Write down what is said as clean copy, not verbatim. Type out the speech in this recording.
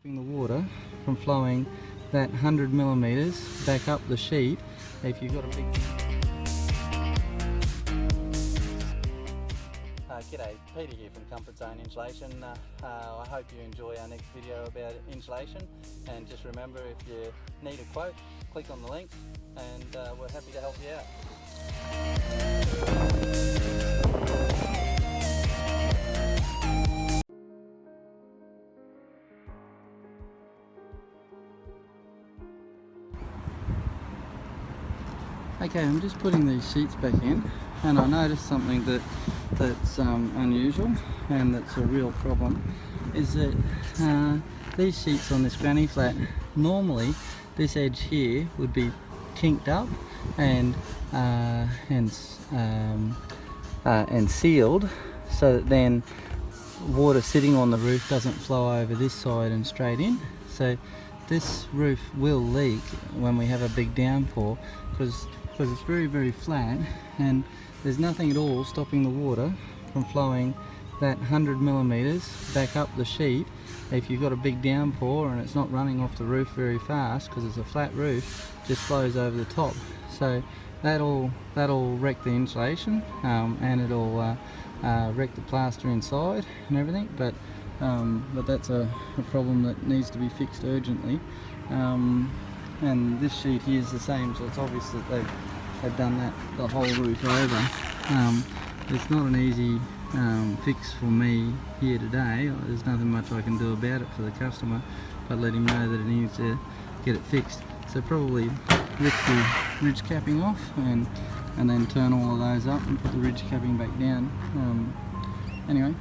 Stopping the water from flowing that 100 millimeters back up the sheet if you've got a big... G'day, Peter here from Comfort Zone Insulation. I hope you enjoy our next video about insulation, and just remember, if you need a quote, click on the link and we're happy to help you out. Okay, I'm just putting these sheets back in, and I noticed something that's unusual and that's a real problem, is that these sheets on this granny flat, normally this edge here would be kinked up and sealed, so that then water sitting on the roof doesn't flow over this side and straight in. So this roof will leak when we have a big downpour, because it's very flat and there's nothing at all stopping the water from flowing that 100 millimeters back up the sheet if you've got a big downpour and it's not running off the roof very fast, because it's a flat roof, just flows over the top. So that'll wreck the insulation, and it'll wreck the plaster inside and everything, but that's a problem that needs to be fixed urgently. And this sheet here is the same, so it's obvious that they've done that the whole roof over. It's not an easy fix for me here today. There's nothing much I can do about it for the customer, but let him know that he needs to get it fixed. So probably rip the ridge capping off and then turn all of those up and put the ridge capping back down. Anyway.